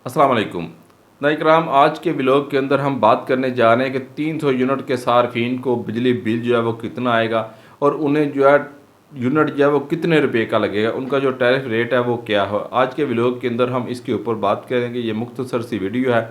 अस्सलाम वालेकुम नाज़रीन, आज के व्लॉग के अंदर हम बात करने जा रहे हैं कि 300 यूनिट के सार्फिन को बिजली बिल जो है वो कितना आएगा और उन्हें जो है यूनिट जो है वो कितने रुपए का लगेगा, उनका जो टैरिफ रेट है वो क्या हो। आज के व्लॉग के अंदर हम इसके ऊपर बात करेंगे। ये मुख्तसर सी वीडियो है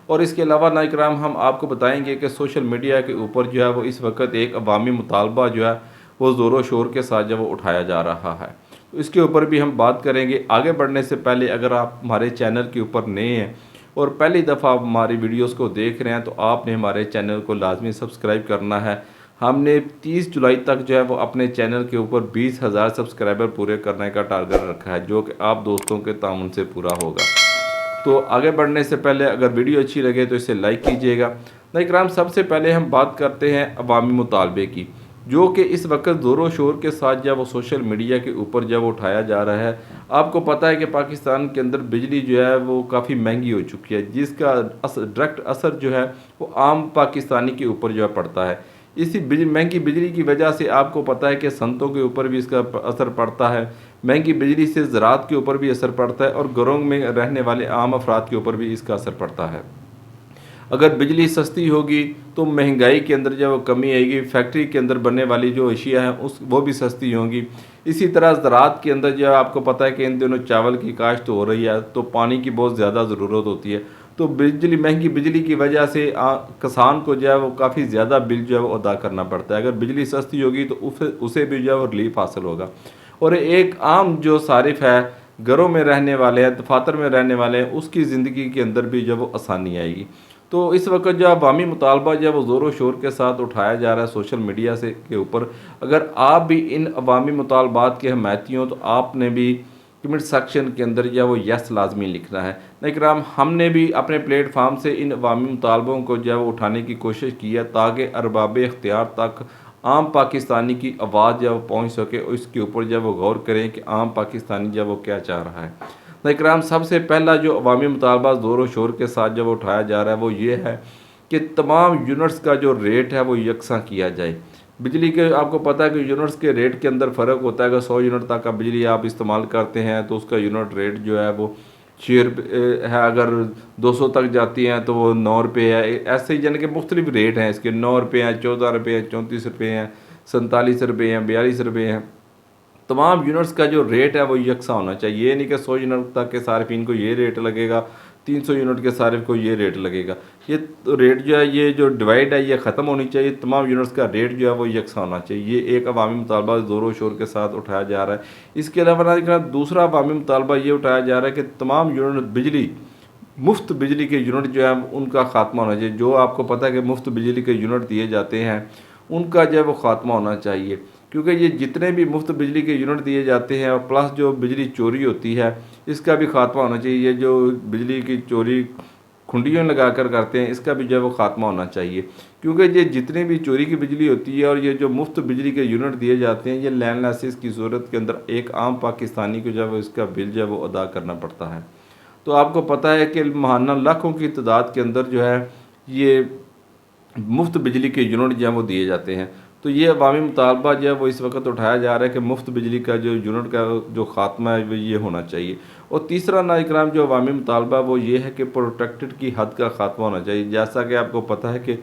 और इसके अलावा नाज़रीन हम आपको बताएंगे कि सोशल मीडिया के ऊपर जो है वो इस वक्त एक अवामी मुतालबा जो है वो ज़ोरों शोर के साथ जो वो उठाया जा रहा है, तो इसके ऊपर भी हम बात करेंगे। आगे बढ़ने से पहले अगर आप हमारे चैनल के ऊपर नए हैं और पहली दफ़ा आप हमारी वीडियोस को देख रहे हैं तो आपने हमारे चैनल को लाजमी सब्सक्राइब करना है। हमने 30 जुलाई तक जो है वो अपने चैनल के ऊपर 20,000 सब्सक्राइबर पूरे करने का टारगेट रखा है, जो कि आप दोस्तों के ताउन से पूरा होगा। तो आगे बढ़ने से पहले अगर वीडियो अच्छी लगे तो इसे लाइक कीजिएगा। नाज़रीन, सबसे पहले हम बात करते हैं अवामी मुतालबे की, जो कि इस वक्त ज़ोरों शोर के साथ जब वो सोशल मीडिया के ऊपर जब उठाया जा रहा है। आपको पता है कि पाकिस्तान के अंदर बिजली जो है वो काफ़ी महंगी हो चुकी है, जिसका डायरेक्ट असर जो है वो आम पाकिस्तानी के ऊपर जो है पड़ता है। इसी महंगी बिजली की वजह से आपको पता है कि सनतों के ऊपर भी इसका असर पड़ता है। महंगी बिजली से ज़राअत के ऊपर भी असर पड़ता है और घरों में रहने वाले आम अफराद के ऊपर भी इसका असर पड़ता है। अगर बिजली सस्ती होगी तो महंगाई के अंदर जब वो कमी आएगी, फैक्ट्री के अंदर बनने वाली जो अशिया हैं वो भी सस्ती होंगी। इसी तरह ज़राअत के अंदर जो आपको पता है कि इन दिनों चावल की काश्त हो रही है, तो पानी की बहुत ज़्यादा ज़रूरत होती है। तो महंगी बिजली की वजह से किसान को जो है वो काफ़ी ज़्यादा बिल जो है वो अदा करना पड़ता है। अगर बिजली सस्ती होगी तो उसे भी जो है वो रिलीफ हासिल होगा। और एक आम जो सारिफ है, घरों में रहने वाले हैं, दफातर में रहने वाले हैं, उसकी ज़िंदगी के अंदर भी जो वो आसानी आएगी। तो इस वक्त जो अवामी मुतालबा जो है वो ज़ोरों शोर के साथ उठाया जा रहा है सोशल मीडिया से के ऊपर। अगर आप भी इन अवामी मुतालबात के हमायती हो तो आपने भी कमेंट सेक्शन के अंदर जो है वो यस लाजमी लिखना है। नाज़रीन, हमने भी अपने प्लेटफार्म से इन अवामी मुतालबों को जो है वो उठाने की कोशिश की है, ताकि अरबाब इख्तियार तक आम पाकिस्तानी की आवाज़ जब वो पहुँच सके और इसके ऊपर जब वो गौर करें कि आम पाकिस्तानी जब वो क्या चाह रहा है। नाज़रीन, सबसे पहला जो अवामी मुतालबा ज़ोरों शोर के साथ जब उठाया जा रहा है वो ये है कि तमाम यूनिट्स का जो रेट है वो यकसा किया जाए। बिजली के आपको पता है कि यूनिट्स के रेट के अंदर फ़र्क होता है। अगर 100 यूनिट तक का बिजली आप इस्तेमाल करते हैं तो उसका यूनिट रेट जो है वो 6 रुपये है। अगर 200 तक जाती हैं तो वो 9 रुपये है। ऐसे ही यानी कि मुख्तलिफ रेट हैं इसके। 9 रुपये हैं, 14 रुपये हैं, 34 रुपये हैं, 47 रुपये हैं, 42 रुपये हैं। तमाम यूनिट्स का जो रेट है वो यकसा होना चाहिए। ये नहीं कि 100 यूनिट तक के सार्फिन को ये रेट लगेगा, 300 यूनिट के सार्फ को ये रेट लगेगा। ये तो रेट जो है, ये जो डिवाइड है ये ख़त्म होनी चाहिए। तमाम यूनिट्स का रेट जो है वो यकसा होना चाहिए। ये एक अवामी मुतालबा ज़ोरों शोर के साथ उठाया जा रहा है। इसके अलावा दूसरा अवामी मुतालबा ये उठाया जा रहा है कि तमाम यूनिट बिजली, मुफ्त बिजली के यूनिट जो है उनका ख़ात्मा होना चाहिए। जो आपको पता है कि मुफ्त बिजली के यूनिट दिए जाते हैं उनका जो है वो ख़ात्मा होना चाहिए, क्योंकि ये जितने भी मुफ्त बिजली के यूनिट दिए जाते हैं और प्लस जो बिजली चोरी होती है इसका भी ख़ात्मा होना चाहिए। ये जो बिजली की चोरी खुंडियों लगा कर करते हैं इसका भी जो है वो ख़ात्मा होना चाहिए, क्योंकि ये जितनी भी चोरी की बिजली होती है और ये जो मुफ्त बिजली के यूनिट दिए जाते हैं ये लैंड लाइसेंस की सूरत के अंदर एक आम पाकिस्तानी को जो है वो इसका बिल जो है वो अदा करना पड़ता है। तो आपको पता है कि महाना लाखों की तादाद के अंदर जो है ये मुफ्त बिजली के यूनिट जो है वो दिए जाते हैं। तो ये अवामी मुतालबा जो है वो इस वक्त उठाया जा रहा है कि मुफ्त बिजली का जो यूनिट का जो ख़ात्मा है वो ये होना चाहिए। और तीसरा नाज़रीन जो अवामी मुतालबा वो ये है कि प्रोटेक्टेड की हद का ख़ात्मा होना चाहिए। जैसा कि आपको पता है कि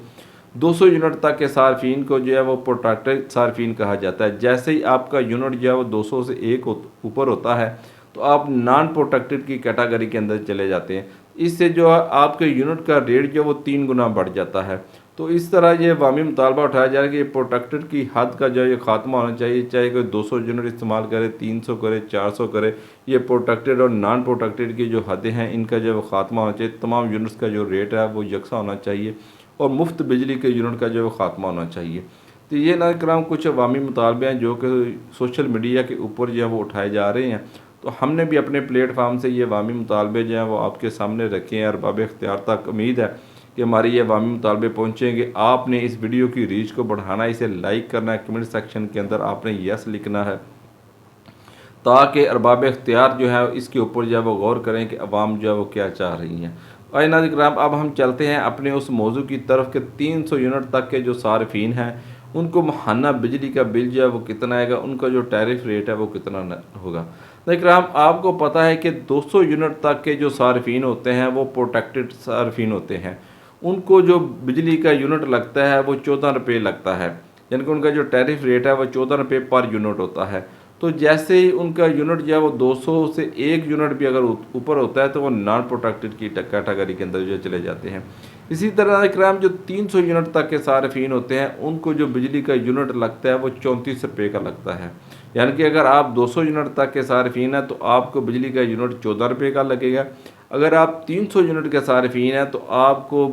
200 यूनिट तक के सार्फिन को जो है वो प्रोटेक्टेड सार्फिन कहा जाता है। जैसे ही आपका यूनिट जो है वो 200 से एक ऊपर होता है तो आप नॉन प्रोटेक्टेड की कैटेगरी के अंदर चले जाते हैं। इससे जो है आपके यूनिट का रेट जो है वो 3 गुना बढ़ जाता है। तो इस तरह ये अवामी मुतालबा उठाया जा रहा है कि प्रोटेक्टेड की हद का जो ये ख़ात्मा होना चाहिए। चाहे कोई 200 यूनिट इस्तेमाल करे, 300 करे, 400 करे, ये प्रोटेक्टेड और नॉन प्रोटेक्टेड की जो हदें हैं इनका जो ख़ात्मा होना चाहिए। तमाम यूनिट्स का जो रेट है वो यकसा होना चाहिए और मुफ्त बिजली के यूनिट का जो ख़ात्मा होना चाहिए। तो ये नाज़रीन कुछ अवामी मुतालबे हैं जो कि सोशल मीडिया के ऊपर जो है वो उठाए जा रहे हैं। तो हमने भी अपने प्लेटफार्म से ये अवामी मुतालबे जो हैं वो आपके सामने रखे हैं। अरबाब इख्तियार तक उम्मीद है कि हमारे ये अवामी मुतालबे पहुँचेंगे। आपने इस वीडियो की रीच को बढ़ाना है, इसे लाइक करना है, कमेंट सेक्शन के अंदर आपने यस लिखना है, ताकि अरबाब इख्तियार जो है इसके ऊपर जो है वो गौर करें कि अवाम जो है वो क्या चाह रही हैं। आइए नाज़रीन, अब हम चलते हैं अपने उस मौजू की तरफ कि 300 यूनिट तक के जो सार्फिन हैं उनको महाना बिजली का बिल जो है वो कितना आएगा, उनका जो टैरिफ रेट है वो कितना होगा। इकराम, आपको पता है कि 200 यूनिट तक के जो सार्फिन होते हैं वो प्रोटेक्टेड सार्फिन होते हैं। उनको जो बिजली का यूनिट लगता है वो 14 रुपये लगता है, यानी कि उनका जो टैरिफ रेट है वो 14 रुपये पर यूनिट होता है। तो जैसे ही उनका यूनिट जो है वो 200 से 1 यूनिट भी अगर ऊपर होता है तो वो नॉन प्रोटेक्टेड की कैटेगरी के अंदर जो चले जाते हैं। इसी तरह इकराम, जो 300 यूनिट तक के सार्फिन होते हैं उनको जो बिजली का यूनिट लगता है वो 34 रुपये का लगता है। यानी कि अगर आप 200 यूनिट तक के सार्फिन हैं तो आपको बिजली का यूनिट 14 रुपये का लगेगा। अगर आप 300 यूनिट के सार्फिन हैं तो आपको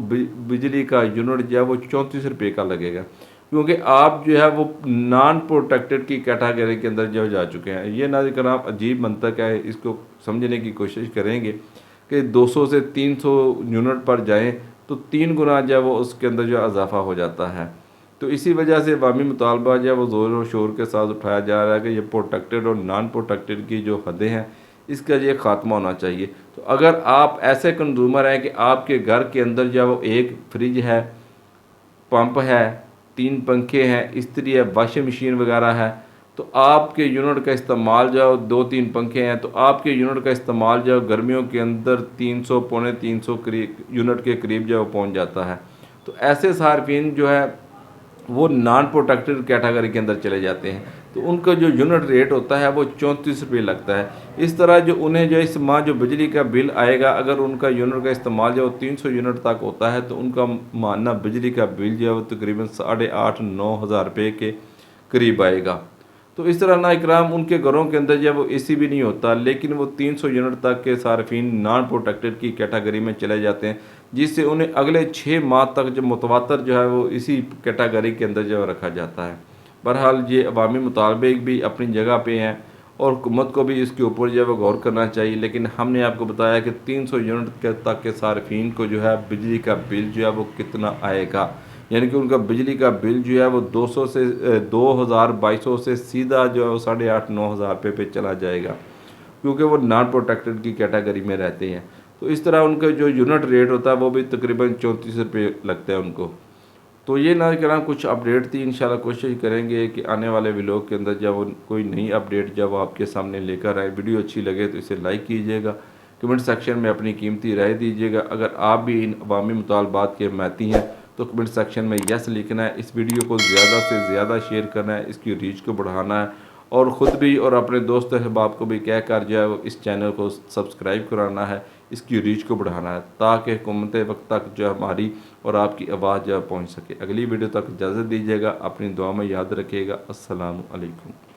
बिजली का यूनिट जो है वो 34 रुपये का लगेगा, क्योंकि आप जो है वो नॉन प्रोटेक्टेड की कैटेगरी के अंदर जो जा चुके हैं। ये ना कर आप अजीब मंतक है, इसको समझने की कोशिश करेंगे कि 200 से 300 यूनिट पर जाएं तो 3 गुना जो है वो उसके अंदर जो इजाफा हो जाता है। तो इसी वजह से अवामी मुतालबा जो है वो ज़ोर और शोर के साथ उठाया जा रहा है कि ये प्रोटेक्टेड और नॉन प्रोटेक्टेड की जो हदें हैं इसका ये ख़ात्मा होना चाहिए। तो अगर आप ऐसे कंज्यूमर हैं कि आपके घर के अंदर जो है वो एक फ्रिज है, पंप है, 3 पंखे हैं, इस्त्री है, वॉशिंग मशीन वगैरह है, तो आपके यूनिट का इस्तेमाल जो है 2-3 पंखे हैं तो आपके यूनिट का इस्तेमाल जो है गर्मियों के अंदर 300 पौने 300 यूनिट के करीब जो है पहुँच जाता है। तो ऐसे सार्फिन जो है वो नॉन प्रोटेक्टेड कैटेगरी के अंदर चले जाते हैं, तो उनका जो यूनिट रेट होता है वो 34 रुपये लगता है। इस तरह जो उन्हें जो इस माह जो बिजली का बिल आएगा, अगर उनका यूनिट का इस्तेमाल जो 300 यूनिट तक होता है तो उनका मानना बिजली का बिल जो है वो तकरीबन 8,500-9 हज़ार रुपये के करीब आएगा। तो इस तरह ना इकराम, उनके घरों के अंदर जब वो एसी भी नहीं होता, लेकिन वो 300 यूनिट तक के सार्फिन नॉन प्रोटेक्टेड की कैटेगरी में चले जाते हैं, जिससे उन्हें अगले 6 माह तक जो मुतवातर जो है वो इसी कैटेगरी के अंदर जो रखा जाता है। बहरहाल ये अवामी मुतालबे भी अपनी जगह पे हैं और हुकूमत को भी इसके ऊपर जो है वो गौर करना चाहिए। लेकिन हमने आपको बताया कि 300 यूनिट के तक के सार्फिन को जो है बिजली का बिल जो है वो कितना आएगा, यानी कि उनका बिजली का बिल जो है वो 200 से 2,200 से सीधा जो है वो 8,500-9 हज़ार रुपये पे चला जाएगा, क्योंकि वो नॉन प्रोटेक्टेड की कैटेगरी में रहते हैं। तो इस तरह उनका जो यूनिट रेट होता है वो भी तकरीबन 34 रुपये लगता है उनको। तो ये ना कहना कुछ अपडेट थी, इंशाल्लाह कोशिश करेंगे कि आने वाले व्लॉग के अंदर जब कोई नई अपडेट जब आपके सामने लेकर आए। वीडियो अच्छी लगे तो इसे लाइक कीजिएगा, कमेंट सेक्शन में अपनी कीमती राय दीजिएगा। अगर आप भी इन अवामी मुतालबात के महती हैं तो कमेंट सेक्शन में यस लिखना है। इस वीडियो को ज़्यादा से ज़्यादा शेयर करना है, इसकी रीच को बढ़ाना है और ख़ुद भी और अपने दोस्त अहबाब को भी कह कर जो है इस चैनल को सब्सक्राइब कराना है, इसकी रीच को बढ़ाना है, ताकि हुकूमत वक्त तक जो हमारी और आपकी आवाज़ जो पहुँच सके। अगली वीडियो तक इजाज़त दीजिएगा, अपनी दुआ में याद रखिएगा। अस्सलामु अलैकुम।